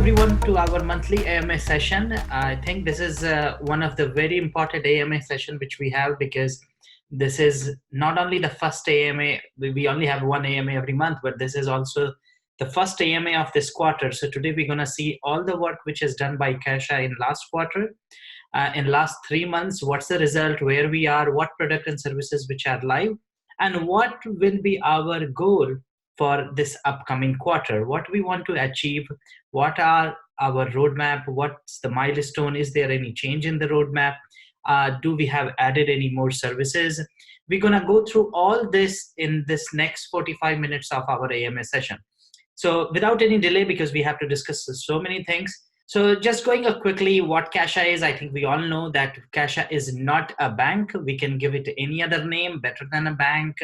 everyone to our monthly AMA session. I think this is one of the very important AMA session which we have because this is not only the first AMA, we only have one AMA every month, but this is also the first AMA of this quarter. So today we're going to see all the work which is done by Cashaa in last quarter, in last 3 months, what's the result, where we are, what product and services which are live, and what will be our goal for this upcoming quarter, what we want to achieve, what are our roadmap, what's the milestone, is there any change in the roadmap, do we have added any more services. We're going to go through all this in this next 45 minutes of our AMA session. So without any delay, because we have to discuss so many things. So just going quickly, what Cashaa is, I think we all know that Cashaa is not a bank. We can give it any other name, better than a bank,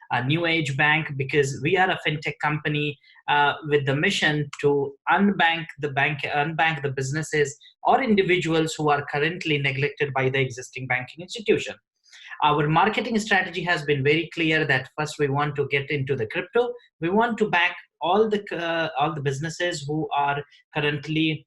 a new age bank, because we are a fintech company with the mission to unbank the businesses or individuals who are currently neglected by the existing banking institution. Our marketing strategy has been very clear that first we want to get into the crypto. We want to back all the businesses who are currently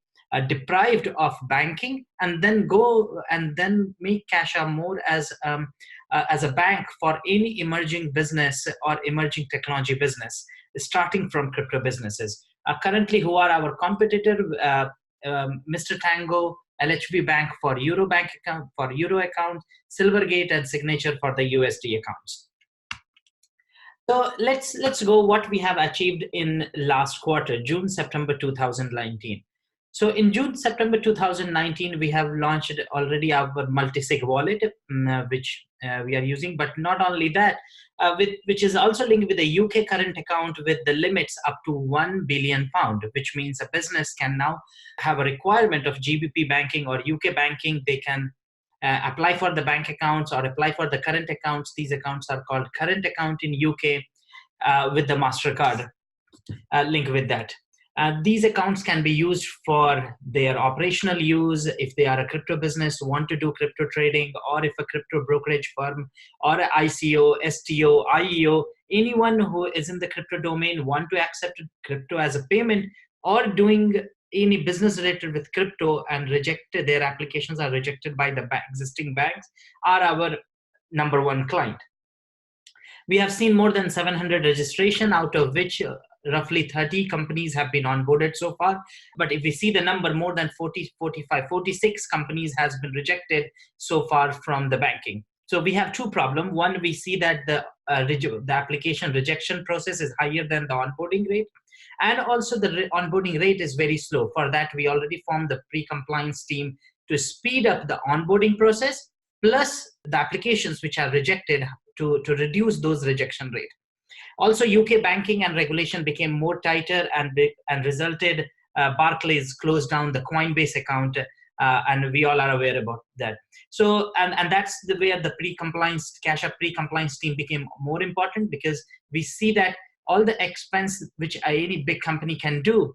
deprived of banking, and then go and then make Cashaa more as a bank for any emerging business or emerging technology business, starting from crypto businesses. Currently, who are our competitor? Mr. Tango, LHB Bank for Euro bank account, for Euro account, Silvergate and Signature for the USD accounts. So let's go what we have achieved in last quarter, June, September 2019. So in June, September 2019, we have launched already our multi-sig wallet, which we are using, but not only that, which is also linked with a UK current account with the limits up to £1 billion, which means a business can now have a requirement of GBP banking or UK banking. They can apply for the bank accounts or apply for the current accounts. These accounts are called current account in UK with the MasterCard link with that. These accounts can be used for their operational use if they are a crypto business, want to do crypto trading, or if a crypto brokerage firm or a ICO, STO, IEO, anyone who is in the crypto domain want to accept crypto as a payment or doing any business related with crypto and rejected, their applications are rejected by the existing banks, are our number one client. We have seen more than 700 registration, out of which roughly 30 companies have been onboarded so far. But if we see the number, more than 40, 45, 46 companies has been rejected so far from the banking. So we have two problems. One, we see that the application rejection process is higher than the onboarding rate. And also the onboarding rate is very slow. For that, we already formed the pre-compliance team to speed up the onboarding process, plus the applications which are rejected to reduce those rejection rate. Also, UK banking and regulation became more tighter and resulted Barclays closed down the Coinbase account, and we all are aware about that. So, and that's the way the pre-compliance, Cashaa pre-compliance team became more important, because we see that all the expense which any big company can do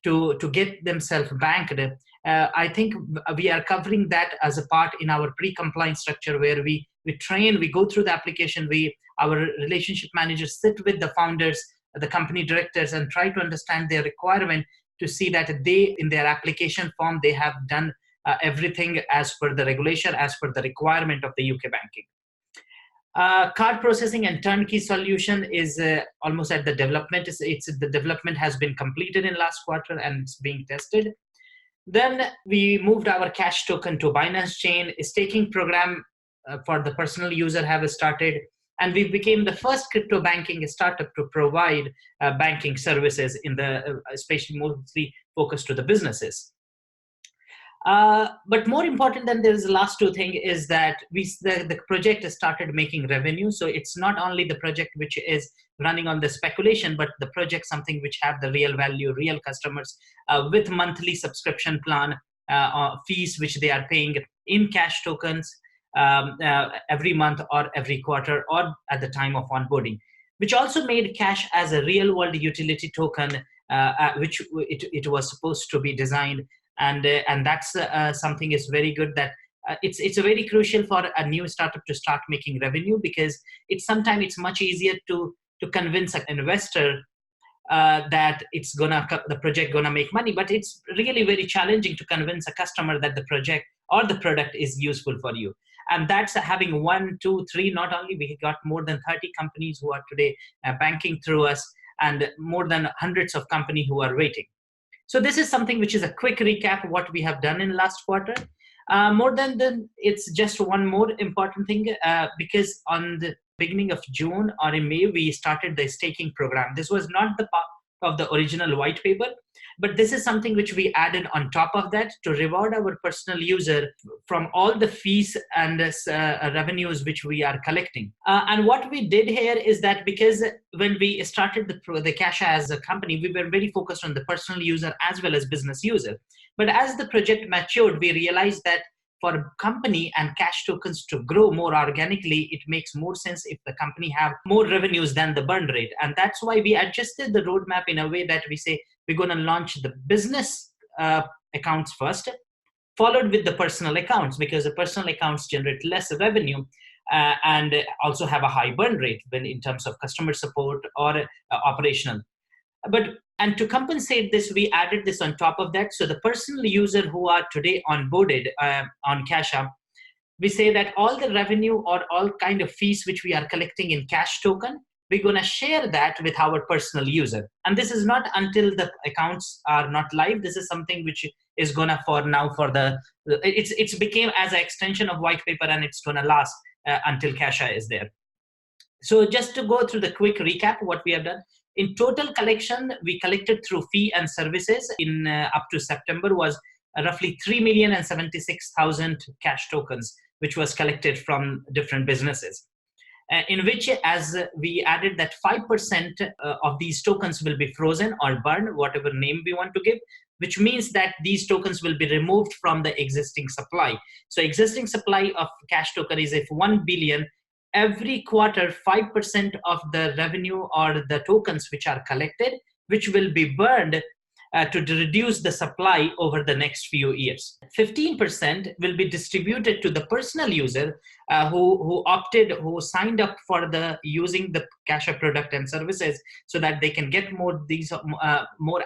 to get themselves banked, I think we are covering that as a part in our pre-compliance structure, where we train, we go through the application, our relationship managers sit with the founders, the company directors, and try to understand their requirement to see that they, in their application form, they have done everything as per the regulation, as per the requirement of the UK banking. Card processing and turnkey solution is almost at the development. The development has been completed in last quarter and it's being tested. Then we moved our cash token to Binance Chain. Staking program for the personal user have started, and we became the first crypto banking startup to provide banking services in the, especially mostly focused to the businesses. But more important than this last two things is that the project has started making revenue. So it's not only the project which is running on the speculation, but the project something which have the real value, real customers with monthly subscription plan fees which they are paying in cash tokens every month or every quarter or at the time of onboarding, which also made cash as a real world utility token, which it was supposed to be designed. And that's something is very good, that it's a very crucial for a new startup to start making revenue, because sometimes it's much easier to convince an investor that the project gonna make money, but it's really very challenging to convince a customer that the project or the product is useful for you. And that's having one, two, three. Not only we got more than 30 companies who are today banking through us, and more than hundreds of companies who are waiting. So this is something which is a quick recap of what we have done in last quarter. More than it's just one more important thing, because on the beginning of June or in May, we started the staking program. This was not the part of the original white paper, but this is something which we added on top of that to reward our personal user from all the fees and revenues which we are collecting. And what we did here is that, because when we started the Cashaa as a company, we were very focused on the personal user as well as business user. But as the project matured, we realized that for a company and cash tokens to grow more organically, it makes more sense if the company have more revenues than the burn rate. And that's why we adjusted the roadmap in a way that we say we're going to launch the business accounts first, followed with the personal accounts, because the personal accounts generate less revenue and also have a high burn rate when in terms of customer support or operational. And to compensate this, we added this on top of that. So the personal user who are today onboarded on Cashaa, we say that all the revenue or all kind of fees which we are collecting in cash token, we're going to share that with our personal user. And this is not until the accounts are not live. This is something which is going to it's became as an extension of white paper, and it's going to last until Cashaa is there. So just to go through the quick recap, what we have done. In total collection, we collected through fee and services in up to September was roughly 3,076,000 cash tokens, which was collected from different businesses. In which, as we added that 5% of these tokens will be frozen or burned, whatever name we want to give, which means that these tokens will be removed from the existing supply. So existing supply of cash token is if 1 billion, every quarter 5% of the revenue or the tokens which are collected, which will be burned to reduce the supply over the next few years. 15% will be distributed to the personal user who signed up for using the Cashaa product and services, so that they can get more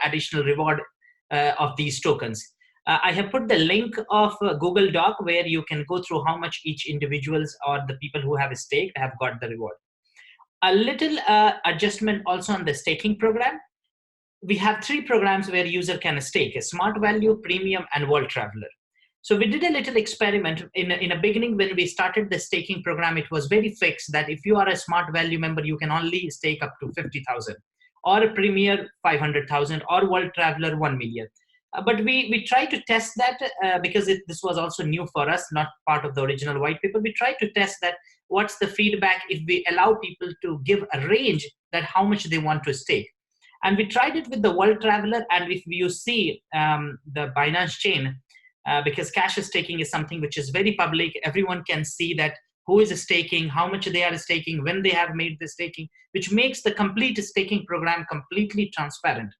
additional reward of these tokens. I have put the link of Google Doc where you can go through how much each individuals or the people who have staked have got the reward. A little adjustment also on the staking program. We have 3 programs where user can stake: a Smart Value, Premium, and World Traveler. So we did a little experiment in a beginning. When we started the staking program, it was very fixed that if you are a Smart Value member, you can only stake up to 50,000, or a Premier 500,000, or World Traveler 1 million. But we tried to test that because this was also new for us, not part of the original white paper. We tried to test that what's the feedback if we allow people to give a range that how much they want to stake. And we tried it with the World Traveler, and if you see the Binance chain, because cash staking is something which is very public, everyone can see that who is staking, how much they are staking, when they have made the staking, which makes the complete staking program completely transparent.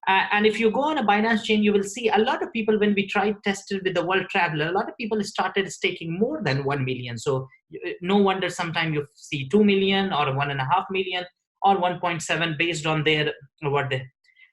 And if you go on a Binance chain, you will see a lot of people, when we tried tested with the World Traveler, a lot of people started staking more than 1 million. So no wonder sometimes you see 2 million or 1.5 million or 1.7 based on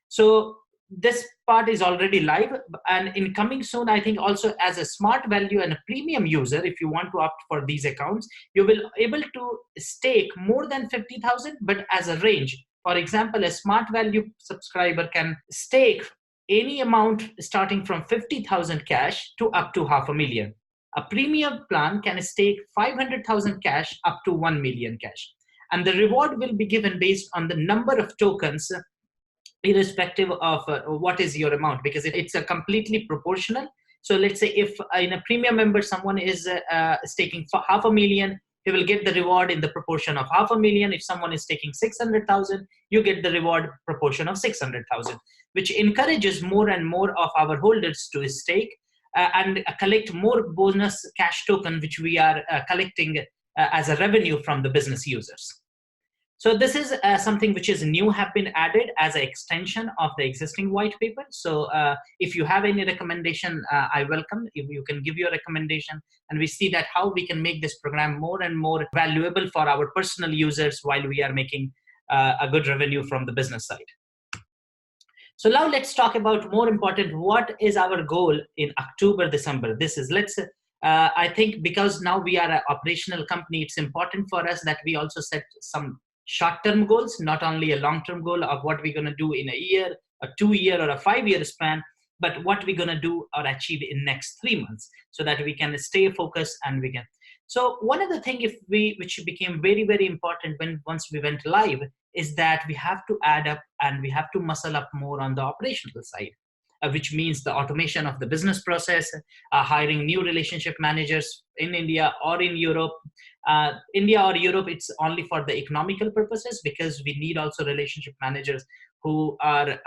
so this part is already live, and in coming soon, I think also as a Smart Value and a Premium user, if you want to opt for these accounts, you will able to stake more than 50,000, but as a range. For example, a Smart Value subscriber can stake any amount starting from 50,000 cash to up to 500,000. A premium plan can stake 500,000 cash up to 1 million cash. And the reward will be given based on the number of tokens, irrespective of what is your amount, because it's a completely proportional. So let's say if in a premium member, someone is staking 500,000, he will get the reward in the proportion of 500,000. If someone is taking 600,000, you get the reward proportion of 600,000, which encourages more and more of our holders to stake and collect more bonus cash token, which we are collecting as a revenue from the business users. So this is something which is new, have been added as an extension of the existing white paper. So if you have any recommendation, I welcome. If you can give your recommendation, and we see that how we can make this program more and more valuable for our personal users while we are making a good revenue from the business side. So now let's talk about more important, what is our goal in October, December? This is, I think because now we are an operational company, it's important for us that we also set some short-term goals, not only a long-term goal of what we're going to do in a year, a 2 year or a 5 year span, but what we're going to do or achieve in next 3 months, so that we can stay focused and we can. So one of the thing which became very, very important when once we went live, is that we have to add up and we have to muscle up more on the operational side, which means the automation of the business process, hiring new relationship managers in India or in Europe. India or Europe, it's only for the economical purposes, because we need also relationship managers who are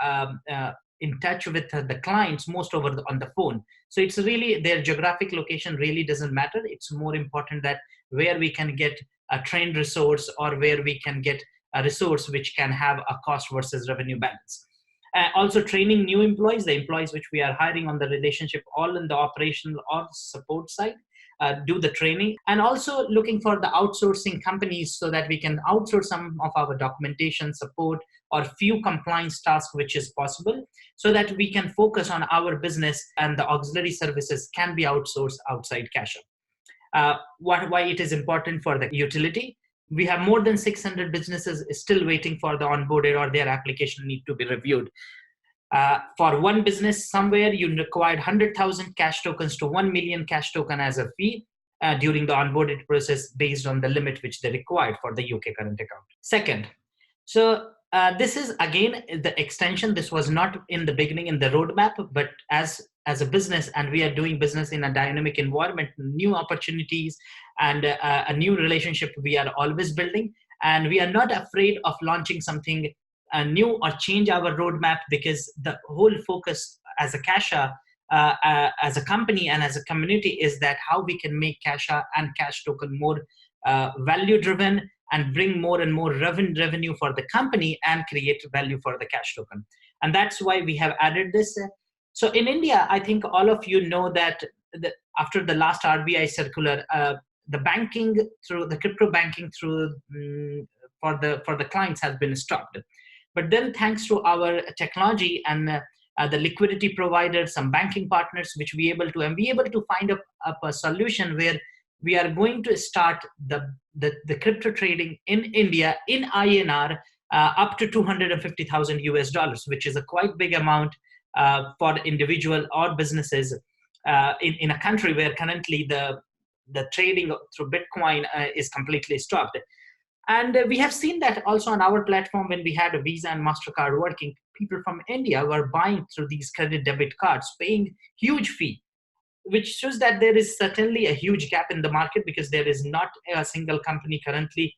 in touch with the clients most on the phone. So it's really, their geographic location really doesn't matter. It's more important that where we can get a trained resource, or where we can get a resource which can have a cost versus revenue balance. Also training new employees, the employees which we are hiring on the relationship, all in the operational or support side, do the training, and also looking for the outsourcing companies so that we can outsource some of our documentation support or few compliance tasks which is possible, so that we can focus on our business and the auxiliary services can be outsourced outside Cashaa. Why it is important for the utility? We have more than 600 businesses still waiting for the onboarded, or their application need to be reviewed. For one business, somewhere you required 100,000 cash tokens to 1 million cash token as a fee during the onboarded process, based on the limit which they required for the UK current account. Second, so this is again the extension. This was not in the beginning in the roadmap, but as a business, and we are doing business in a dynamic environment, new opportunities and a new relationship we are always building, and we are not afraid of launching something new or change our roadmap, because the whole focus as a Cashaa, as a company and as a community, is that how we can make Cashaa and cash token more value driven, and bring more and more revenue for the company and create value for the cash token. And that's why we have added this. So in India, I think all of you know that after the last RBI circular, the banking through the crypto banking through for the clients has been stopped. But then thanks to our technology and the liquidity providers, some banking partners, which we able to find up a solution where we are going to start the crypto trading in India in INR up to 250,000 US dollars, which is a quite big amount for individual or businesses in a country where currently the trading through Bitcoin is completely stopped. And we have seen that also on our platform, when we had a Visa and MasterCard working, people from India were buying through these credit debit cards, paying huge fee, which shows that there is certainly a huge gap in the market, because there is not a single company currently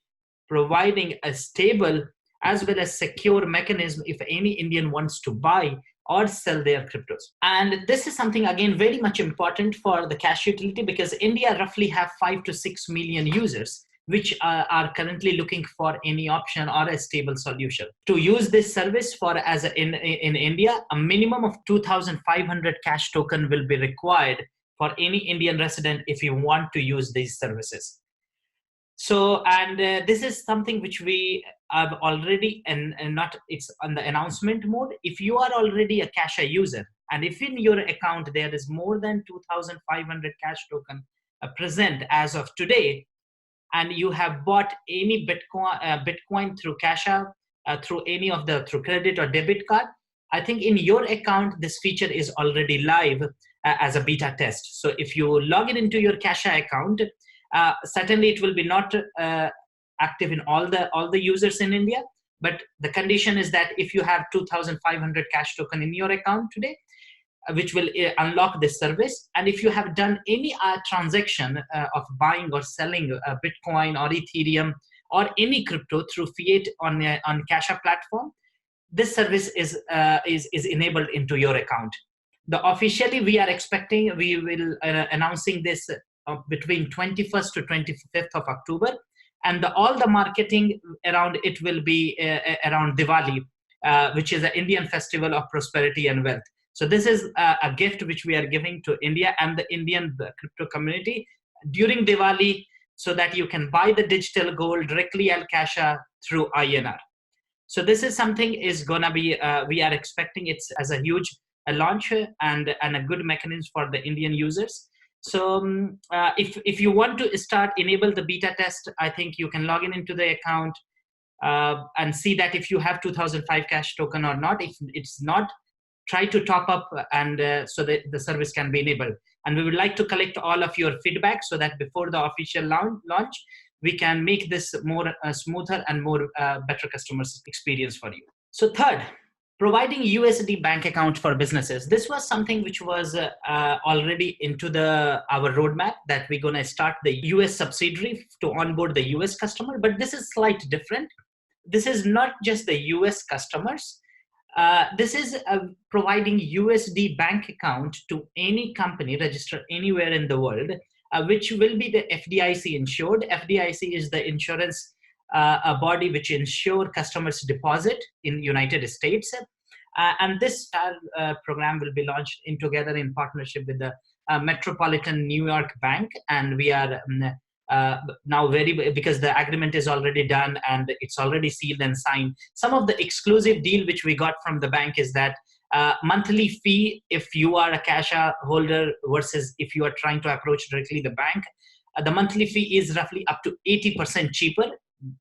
providing a stable as well as secure mechanism if any Indian wants to buy or sell their cryptos. And this is something again very much important for the cash utility, because India roughly have 5 to 6 million users, which are currently looking for any option or a stable solution. To use this service in India, a minimum of 2,500 cash token will be required for any Indian resident if you want to use these services. So, and this is something which we have already, and not, it's on the announcement mode. If you are already a Cashaa user, and if in your account there is more than 2,500 cash token present as of today, and you have bought any Bitcoin through Cashaa, through credit or debit card, I think in your account, this feature is already live as a beta test. So if you log in into your Cashaa account, certainly it will be not active in all the users in India, but the condition is that if you have 2,500 cash token in your account today, which will unlock this service, and if you have done any transaction of buying or selling Bitcoin or Ethereum or any crypto through fiat on Cashaa platform, this service is enabled into your account. Officially, we are expecting, we will announcing this between 21st to 25th of October, and all the marketing around it will be around Diwali, which is an Indian festival of prosperity and wealth. So this is a gift which we are giving to India and the Indian crypto community during Diwali, so that you can buy the digital gold directly at Cashaa through INR. So this is something is gonna be, we are expecting it's as a huge launch and a good mechanism for the Indian users. So if you want to start enable the beta test, I think you can log in into the account and see that if you have 2005 cash token or not. If it's not, try to top up and so that the service can be enabled. And we would like to collect all of your feedback so that before the official launch, we can make this more smoother and more better customer experience for you. So third, providing USD bank account for businesses. This was something which was already into our roadmap, that we're going to start the US subsidiary to onboard the US customer, but this is slightly different. This is not just the US customers. This is providing USD bank account to any company registered anywhere in the world, which will be the FDIC insured. FDIC is the insurance a body which ensure customers deposit in United States. And this program will be launched together in partnership with the Metropolitan New York Bank. And we are now because the agreement is already done and it's already sealed and signed. Some of the exclusive deal which we got from the bank is that monthly fee if you are a Cashaa holder versus if you are trying to approach directly the bank. The monthly fee is roughly up to 80% cheaper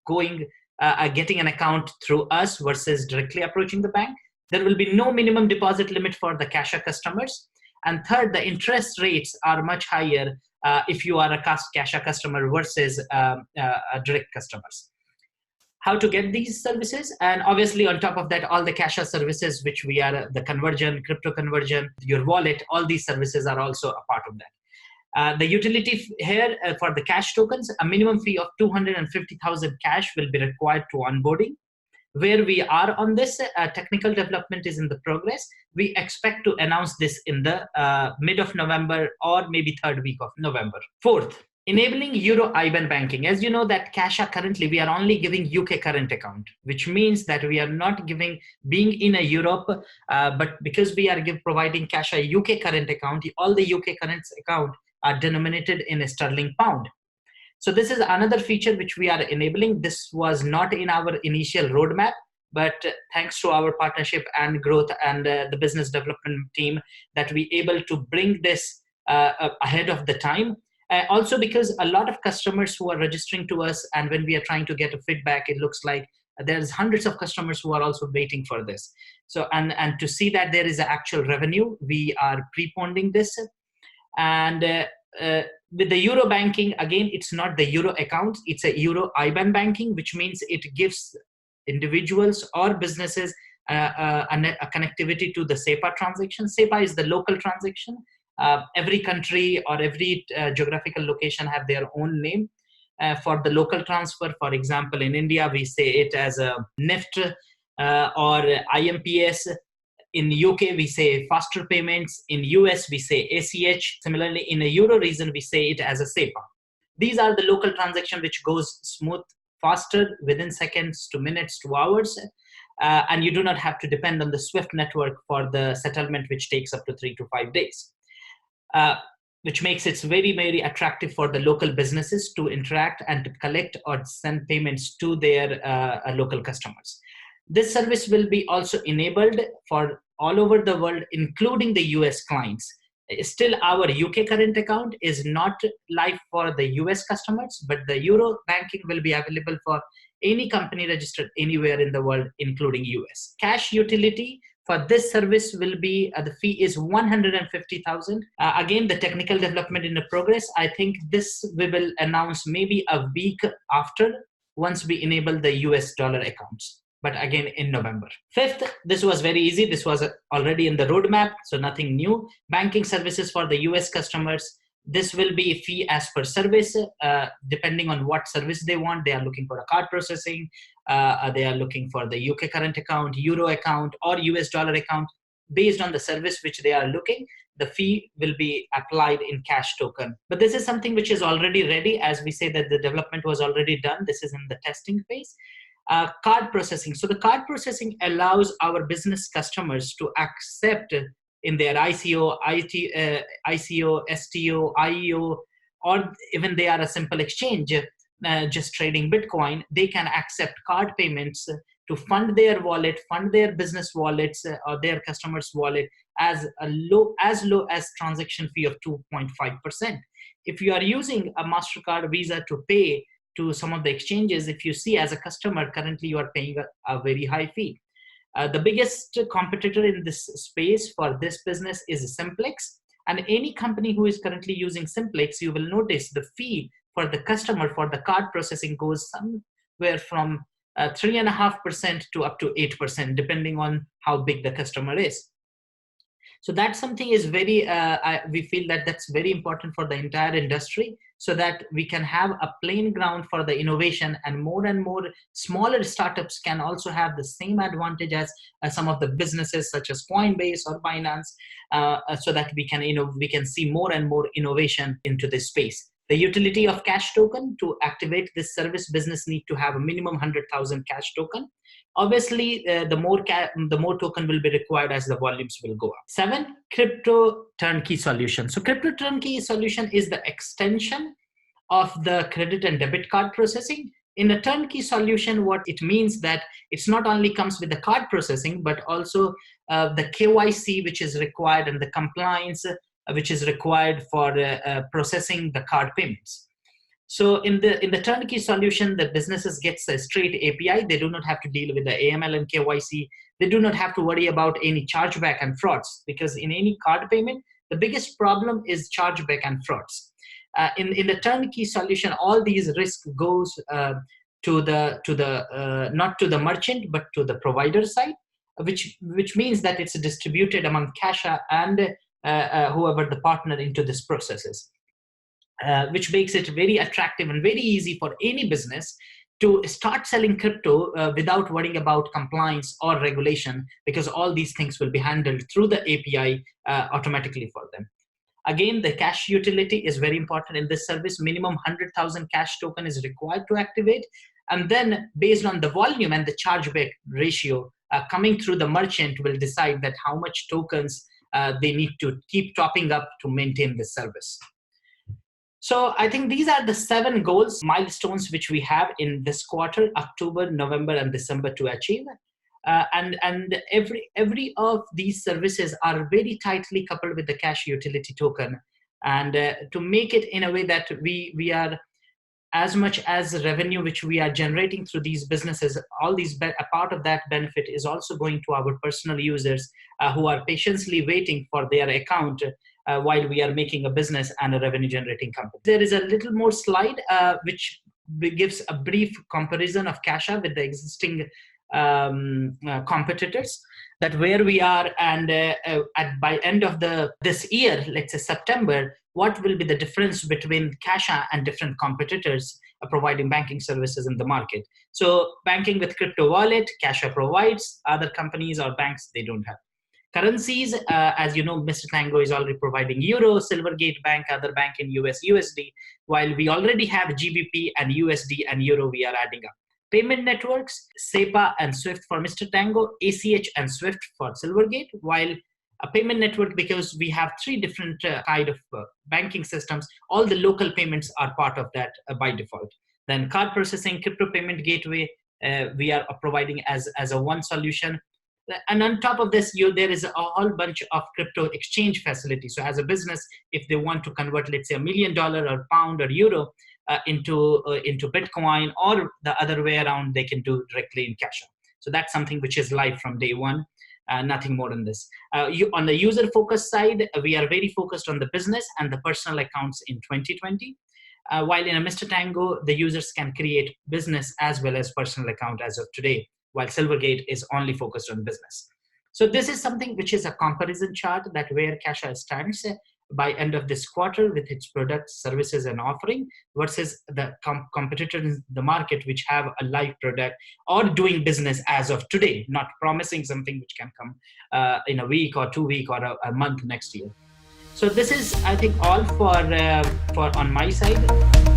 getting an account through us versus directly approaching the bank. There will be no minimum deposit limit for the Cashaa customers. And third, the interest rates are much higher if you are a Cashaa customer versus direct customers. How to get these services? And obviously on top of that, all the Cashaa services, which we are the conversion, crypto conversion, your wallet, all these services are also a part of that. The utility here for the cash tokens, a minimum fee of 250,000 cash will be required to onboarding. Where we are on this, technical development is in the progress. We expect to announce this in the mid of November or maybe third week of November. Fourth, enabling Euro IBAN banking. As you know that Cashaa currently, we are only giving UK current account, which means that we are not giving, being in a Europe, but because we are providing Cashaa UK current account, all the UK current account are denominated in a sterling pound. So this is another feature which we are enabling. This was not in our initial roadmap, but thanks to our partnership and growth and the business development team that we able to bring this ahead of the time. Also because a lot of customers who are registering to us, and when we are trying to get a feedback, it looks like there's hundreds of customers who are also waiting for this. So and to see that there is actual revenue, we are pre-ponding this. And with the Euro banking, again, it's not the Euro account, it's a Euro IBAN banking, which means it gives individuals or businesses a connectivity to the SEPA transaction. SEPA is the local transaction. Every country or every geographical location have their own name. For the local transfer, for example, in India, we say it as a NEFT or IMPS. In UK, we say faster payments. In US, we say ACH. Similarly, in a Euro region, we say it as a SEPA. These are the local transaction which goes smooth, faster, within seconds to minutes to hours. And you do not have to depend on the SWIFT network for the settlement, which takes up to 3 to 5 days. Which makes it very, very attractive for the local businesses to interact and to collect or send payments to their local customers. This service will be also enabled for all over the world, including the US clients. Still, our UK current account is not live for the US customers, but the Euro banking will be available for any company registered anywhere in the world, including US. Cash utility for this service will be, the fee is 150,000. Again, the technical development in the progress. I think this we will announce maybe a week after, once we enable the US dollar accounts. But again, in November. Fifth, this was very easy. This was already in the roadmap, so nothing new. Banking services for the US customers. This will be a fee as per service, depending on what service they want. They are looking for a card processing. They are looking for the UK current account, Euro account, or US dollar account. Based on the service which they are looking, the fee will be applied in cash token. But this is something which is already ready. As we say that the development was already done. This is in the testing phase. Card processing. So the card processing allows our business customers to accept in their ICO, STO, IEO, or even they are a simple exchange, just trading Bitcoin, they can accept card payments to fund their wallet, fund their business wallets or their customers' wallet as low as transaction fee of 2.5%. If you are using a MasterCard Visa to pay to some of the exchanges, if you see as a customer, currently you are paying a very high fee. The biggest competitor in this space for this business is Simplex. And any company who is currently using Simplex, you will notice the fee for the customer for the card processing goes somewhere from 3.5% to up to 8%, depending on how big the customer is. So that's something is we feel that that's very important for the entire industry, so that we can have a playing ground for the innovation, and more smaller startups can also have the same advantage as some of the businesses such as Coinbase or Binance, so that we can see more and more innovation into this space. The utility of cash token: to activate this service, business need to have a minimum 100,000 cash token. Obviously, the more token will be required as the volumes will go up. 7, crypto turnkey solution. So crypto turnkey solution is the extension of the credit and debit card processing. In a turnkey solution, what it means that it's not only comes with the card processing, but also the KYC which is required and the compliance which is required for processing the card payments. So in the turnkey solution, the businesses gets a straight API. They do not have to deal with the AML and KYC. They do not have to worry about any chargeback and frauds, because in any card payment, the biggest problem is chargeback and frauds. In the turnkey solution, all these risks goes to the not to the merchant but to the provider side, which means that it's distributed among Cashaa and whoever the partner into this processes. Which makes it very attractive and very easy for any business to start selling crypto without worrying about compliance or regulation, because all these things will be handled through the API automatically for them. Again, the cash utility is very important in this service. Minimum 100,000 cash token is required to activate. And then based on the volume and the chargeback ratio coming through, the merchant will decide that how much tokens they need to keep topping up to maintain this service. So I think these are the 7 goals, milestones, which we have in this quarter, October, November, and December to achieve. And every of these services are very tightly coupled with the cash utility token. And to make it in a way that we are, as much as revenue which we are generating through these businesses, a part of that benefit is also going to our personal users who are patiently waiting for their account while we are making a business and a revenue generating company. There is a little more slide which gives a brief comparison of Cashaa with the existing competitors, that where we are, and by end of this year, let's say September, what will be the difference between Cashaa and different competitors providing banking services in the market. So banking with crypto wallet, Cashaa provides. Other companies or banks, they don't have. Currencies, as you know, Mr. Tango is already providing Euro, Silvergate Bank, other bank in US USD, while we already have GBP and USD and Euro we are adding up. Payment networks, SEPA and SWIFT for Mr. Tango, ACH and SWIFT for Silvergate, while a payment network, because we have 3 different kind of banking systems, all the local payments are part of that by default. Then card processing, crypto payment gateway, we are providing as a one solution. And on top of this, there is a whole bunch of crypto exchange facilities. So as a business, if they want to convert, let's say $1 million or pound or euro into Bitcoin, or the other way around, they can do directly in Cashaa. So that's something which is live from day one. Nothing more than this. On the user focus side, we are very focused on the business and the personal accounts in 2020. While in a Mr. Tango, the users can create business as well as personal account as of today, while Silvergate is only focused on business. So this is something which is a comparison chart that where Cashaa stands by end of this quarter with its products, services, and offering versus the competitors in the market which have a live product or doing business as of today, not promising something which can come in a week or 2 weeks or a month next year. So this is, I think, all for on my side.